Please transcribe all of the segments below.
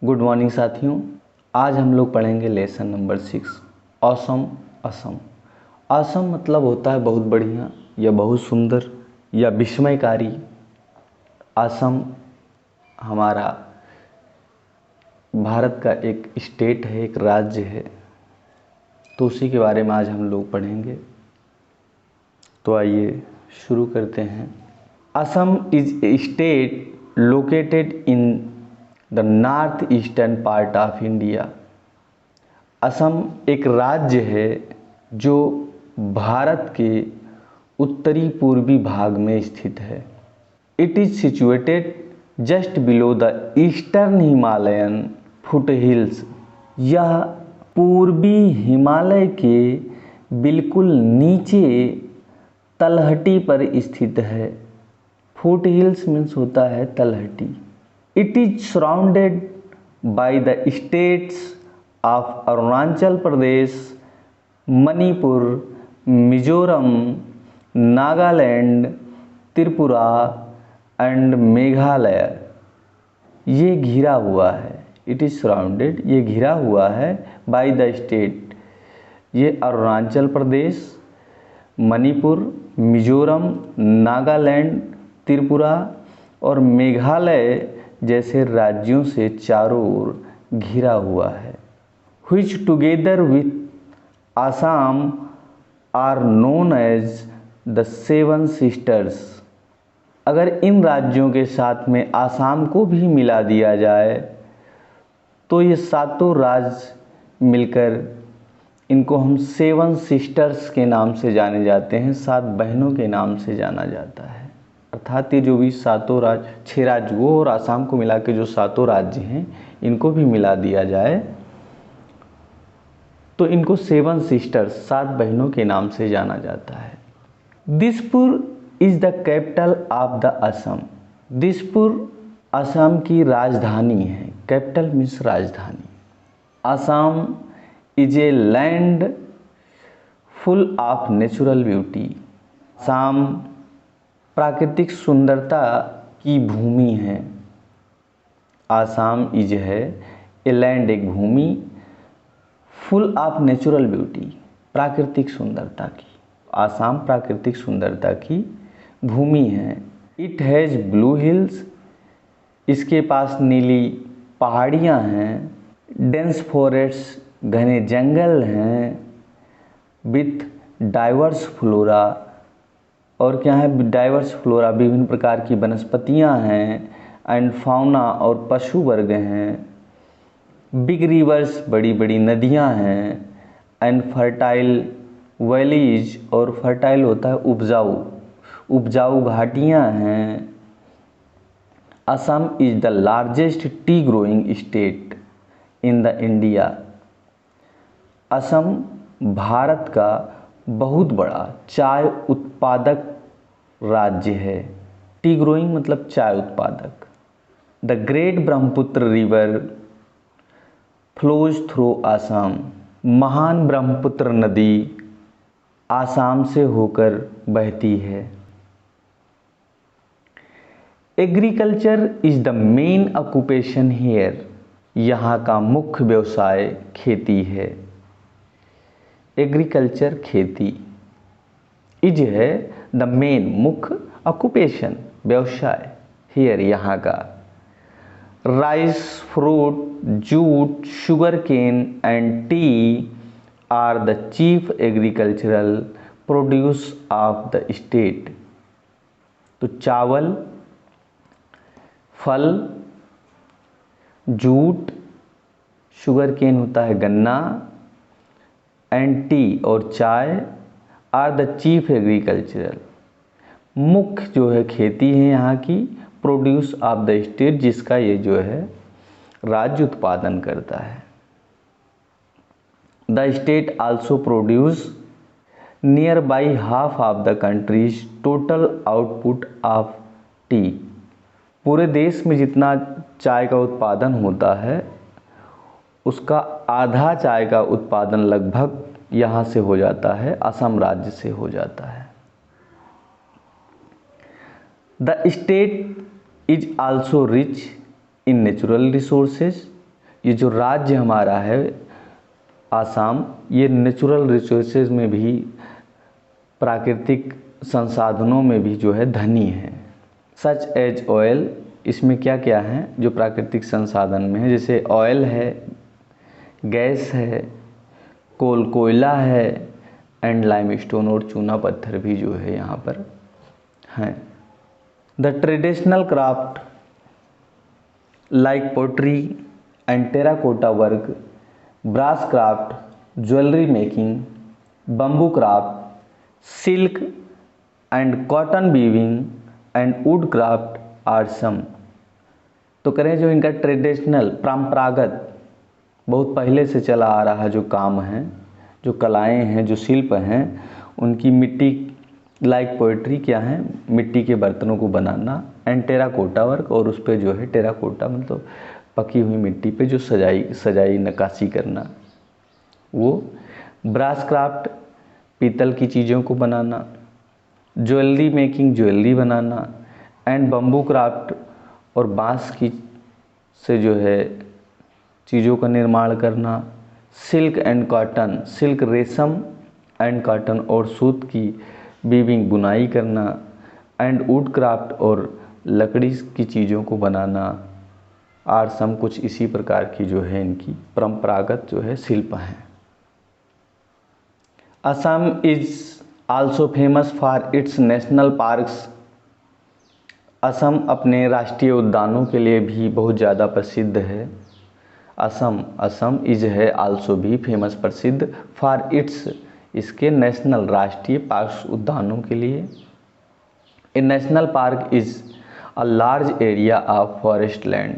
Good morning साथियों। आज हम लोग पढ़ेंगे lesson number 6 awesome Assam. Assam मतलब होता है बहुत बढ़िया या बहुत सुंदर या विस्मयकारी। असम हमारा भारत का एक स्टेट है, एक राज्य है, तो उसी के बारे में आज हम लोग पढ़ेंगे। तो आइए शुरू करते हैं। Assam is a state located in the north eastern part of India. Assam एक राज्य है जो भारत के उत्तरी पूर्वी भाग में स्थित है। It is situated just below the eastern Himalayan foot hills. यह पूर्वी हिमालय के बिल्कुल नीचे तलहटी पर स्थित है। फुट हिल्स मीन्स होता है तलहटी। It is surrounded by the states of Arunachal Pradesh, Manipur, Mizoram, Nagaland, Tripura and Meghalaya. ये घिरा हुआ है, इट इज सराउंडेड, ये घिरा हुआ है बाय द स्टेट। ये अरुणाचल प्रदेश, मणिपुर, मिजोरम, नागालैंड, त्रिपुरा और मेघालय जैसे राज्यों से चारों ओर घिरा हुआ है। which together with Assam are known as the Seven Sisters। अगर इन राज्यों के साथ में आसाम को भी मिला दिया जाए तो ये सातों राज्य मिलकर इनको हम सेवन सिस्टर्स के नाम से जाने जाते हैं, 7 बहनों के नाम से जाना जाता है। अर्थात ये जो भी सातों राज्य, 6 राज्य वो और आसाम को मिला के जो सातों राज्य हैं, इनको भी मिला दिया जाए तो इनको सेवन सिस्टर्स, 7 बहनों के नाम से जाना जाता है। Dispur is the capital of the Assam. Dispur Assam की राजधानी है। कैपिटल मीन्स राजधानी। Assam is a land full of natural beauty. Assam प्राकृतिक सुंदरता की भूमि है। आसाम इज है ए लैंड, एक भूमि, फुल ऑफ नेचुरल ब्यूटी, प्राकृतिक सुंदरता की। आसाम प्राकृतिक सुंदरता की भूमि है। इट हैज़ ब्लू हिल्स, इसके पास नीली पहाड़ियाँ हैं। डेंस फॉरेस्ट, घने जंगल हैं। विथ डाइवर्स फ्लोरा, और क्या है डाइवर्स फ्लोरा, विभिन्न प्रकार की वनस्पतियाँ हैं। एंड फाउना, और पशु वर्ग हैं। बिग रिवर्स, बड़ी बड़ी नदियाँ हैं। एंड फर्टाइल वैलीज, और फर्टाइल होता है उपजाऊ, उपजाऊ घाटियाँ हैं। Assam is the largest T growing state in the India. Assam Bharat का बहुत बड़ा चाय उत्पादक राज्य है। टी ग्रोइंग मतलब चाय उत्पादक। The great Brahmaputra river flows through Assam. महान ब्रह्मपुत्र नदी आसाम से होकर बहती है। Agriculture is the main occupation here. यहाँ का मुख्य व्यवसाय खेती है। एग्रीकल्चर खेती, इज है द मेन मुख्य, ऑक्यूपेशन व्यवसाय, हियर यहाँ का। Rice, fruit, jute, sugar cane and tea are the chief agricultural produce of the state. तो चावल, फल, जूट, शुगर केन होता है गन्ना, एंड टी और चाय आर द चीफ एग्रीकल्चरल, मुख्य जो है खेती है यहाँ की, प्रोड्यूस ऑफ द स्टेट, जिसका ये जो है राज्य उत्पादन करता है। The state also produce near by half of the countries total output of T. पूरे देश में जितना चाय का उत्पादन होता है उसका आधा चाय का उत्पादन लगभग यहाँ से हो जाता है, असम राज्य से हो जाता है। The state is also rich in natural resources. ये जो राज्य हमारा है आसाम, ये नेचुरल रिसोर्सेज में भी, प्राकृतिक संसाधनों में भी जो है धनी है। सच एज ऑयल, इसमें क्या क्या है जो प्राकृतिक संसाधन में है, जैसे ऑयल है, गैस है, कोयला है एंड लाइमस्टोन और चूना पत्थर भी जो है यहाँ पर हैं। The traditional craft like pottery and terracotta work, brass craft, jewellery making, bamboo craft, silk and cotton weaving and wood craft are some. तो करें जो इनका ट्रेडिशनल, परंपरागत, बहुत पहले से चला आ रहा जो काम है, जो कलाएं हैं, जो शिल्प हैं, उनकी मिट्टी, लाइक पोएट्री क्या है, मिट्टी के बर्तनों को बनाना, एंड टेराकोटा वर्क, और उस पर जो है टेराकोटा मतलब पकी हुई मिट्टी पे जो सजाई नक्काशी करना, वो। ब्रास क्राफ्ट, पीतल की चीज़ों को बनाना, ज्वेलरी मेकिंग, ज्वेलरी बनाना, एंड बम्बू क्राफ्ट, और बांस की से जो है चीज़ों का निर्माण करना, सिल्क एंड कॉटन, सिल्क रेशम एंड कॉटन और सूत की वीविंग, बुनाई करना, एंड वुड क्राफ्ट और लकड़ी की चीज़ों को बनाना, आर सम, कुछ इसी प्रकार की जो है इनकी परंपरागत जो है शिल्प हैं। Assam is also famous for its national parks. Assam अपने राष्ट्रीय उद्यानों के लिए भी बहुत ज़्यादा प्रसिद्ध है। असम इज है आल्सो भी फेमस, प्रसिद्ध, फॉर इट्स, इसके नेशनल, राष्ट्रीय पार्क्स, उद्यानों के लिए। A national park is a large area of forest land.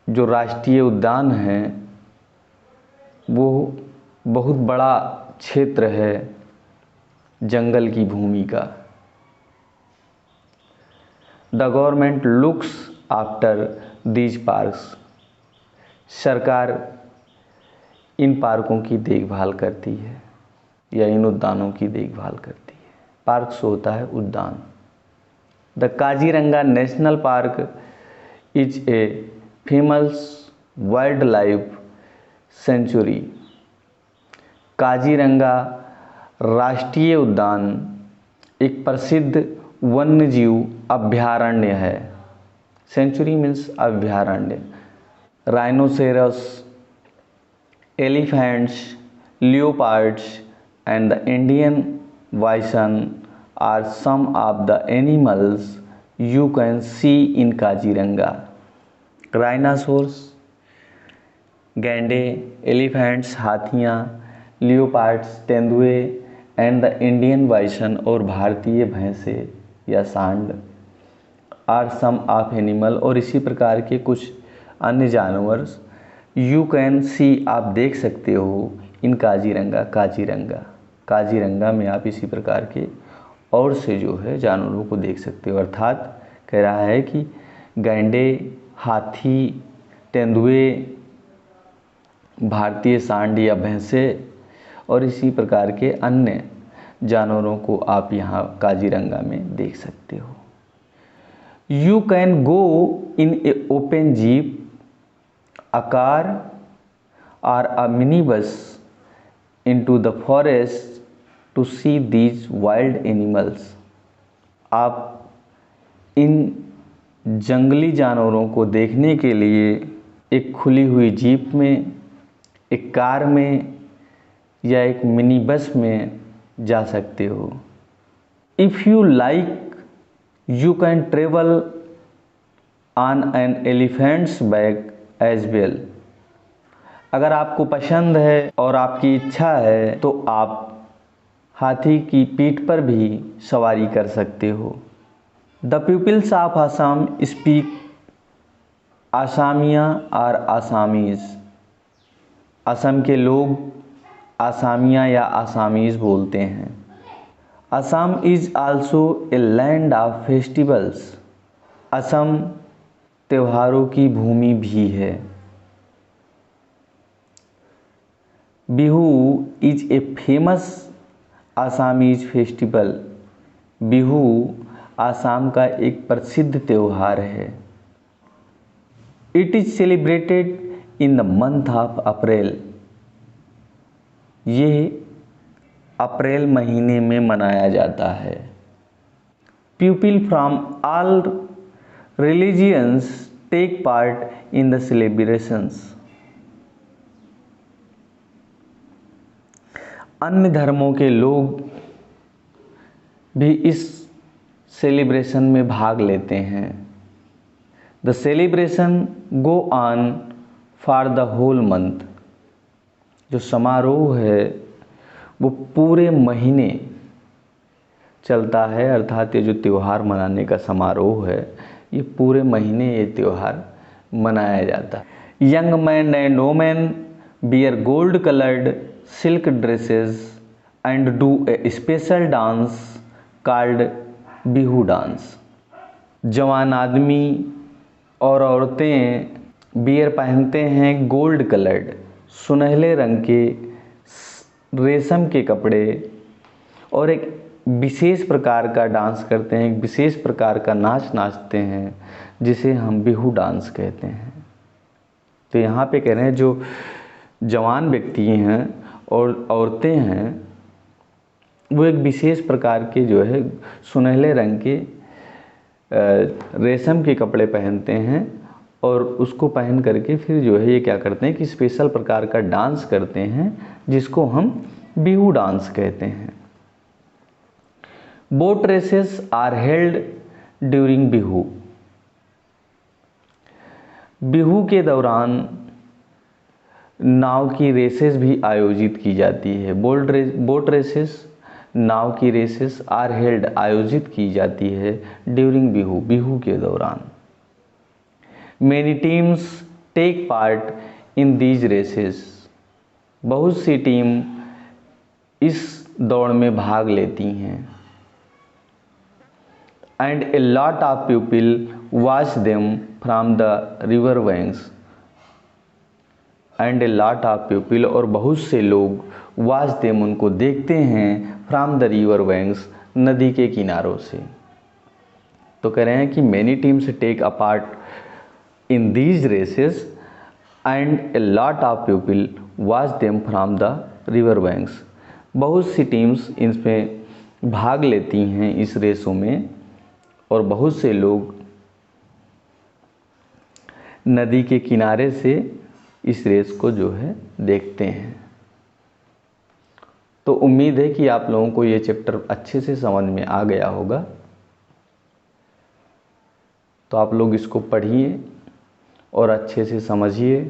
जो राष्ट्रीय उद्यान है वो बहुत बड़ा क्षेत्र है जंगल की भूमि का। The government looks after these parks. सरकार इन पार्कों की देखभाल करती है या इन उद्यानों की देखभाल करती है। पार्क्स होता है उद्यान। The Kaziranga national park is a famous wild life sanctuary. Kaziranga राष्ट्रीय उद्यान एक प्रसिद्ध वन्यजीव अभयारण्य है। सेंचुरी मीन्स अभयारण्य। Rhinoceros, elephants, leopards and the Indian bison are some of the animals you can see in Kaziranga. Rhinoceros, गैंडे, एलिफेंट्स हाथियाँ, लियोपार्ड्स तेंदुए एंड द इंडियन बाइसन और भारतीय भैंसे या सांड, आर सम ऑफ एनिमल और इसी प्रकार के कुछ अन्य जानवर यू कैन सी आप देख सकते हो इन काजीरंगा, काजीरंगा में आप इसी प्रकार के और से जो है जानवरों को देख सकते हो। अर्थात कह रहा है कि गैंडे, हाथी, तेंदुए, भारतीय सांड या भैंसे और इसी प्रकार के अन्य जानवरों को आप यहाँ काजीरंगा में देख सकते हो। You can go in A open jeep, a car or a minibus into the forest to see these wild animals। आप इन जंगली जानवरों को देखने के लिए एक खुली हुई जीप में, एक कार में या एक मिनी बस में जा सकते हो। If you like you can travel on an elephant's back as well. अगर आपको पसंद है और आपकी इच्छा है तो आप हाथी की पीठ पर भी सवारी कर सकते हो। The peoples of Assam speak Asamiya और आसामीज़। असम के लोग आसामिया या आसामीज़ बोलते हैं। Assam is also a land of festivals. Assam त्योहारों की भूमि भी है। Bihu is a famous Assamese festival. Bihu Assam का एक प्रसिद्ध त्यौहार है। It is celebrated in the month of April, ये अप्रैल महीने में मनाया जाता है। People from all religions take part in the celebrations, अन्य धर्मों के लोग भी इस सेलिब्रेशन में भाग लेते हैं। The celebration go on for the whole month, जो समारोह है वो पूरे महीने चलता है, अर्थात ये जो त्यौहार मनाने का समारोह है ये पूरे महीने ये त्यौहार मनाया जाता है। Young man and women wear gold coloured silk dresses and do a special dance called Bihu dance. जवान आदमी और औरतें बियर पहनते हैं गोल्ड कलर्ड, सुनहले रंग के रेशम के कपड़े, और एक विशेष प्रकार का डांस करते हैं, एक विशेष प्रकार का नाच नाचते हैं जिसे हम बिहू डांस कहते हैं। तो यहाँ पे कह रहे हैं जो जवान व्यक्ति हैं और औरतें हैं वो एक विशेष प्रकार के जो है सुनहले रंग के रेशम के कपड़े पहनते हैं और उसको पहन करके फिर जो है ये क्या करते हैं कि स्पेशल प्रकार का डांस करते हैं जिसको हम बिहू डांस कहते हैं। Boat races are held during Bihu, Bihu के दौरान नाव की रेसेस भी आयोजित की जाती है। बोट रेसेस, नाव की रेसेस आर हेल्ड आयोजित की जाती है ड्यूरिंग बिहू, बिहू के दौरान। Many teams take part in these races, बहुत सी टीम इस दौड़ में भाग लेती हैं। And a lot of people watch them from the river banks, and a lot of people, और बहुत से लोग वॉच देम, उनको देखते हैं, फ्रॉम द रिवर बैंक्स, नदी के किनारों से। तो कह रहे हैं कि many teams take a part in these races and a lot of people watch them from the river banks, बहुत सी टीम्स इसमें भाग लेती हैं इस रेसों में और बहुत से लोग नदी के किनारे से इस रेस को जो है देखते हैं। तो उम्मीद है कि आप लोगों को ये चैप्टर अच्छे से समझ में आ गया होगा। तो आप लोग इसको पढ़िए और अच्छे से समझिए।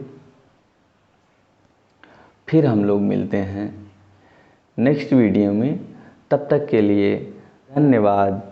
फिर हम लोग मिलते हैं नेक्स्ट वीडियो में, तब तक के लिए धन्यवाद।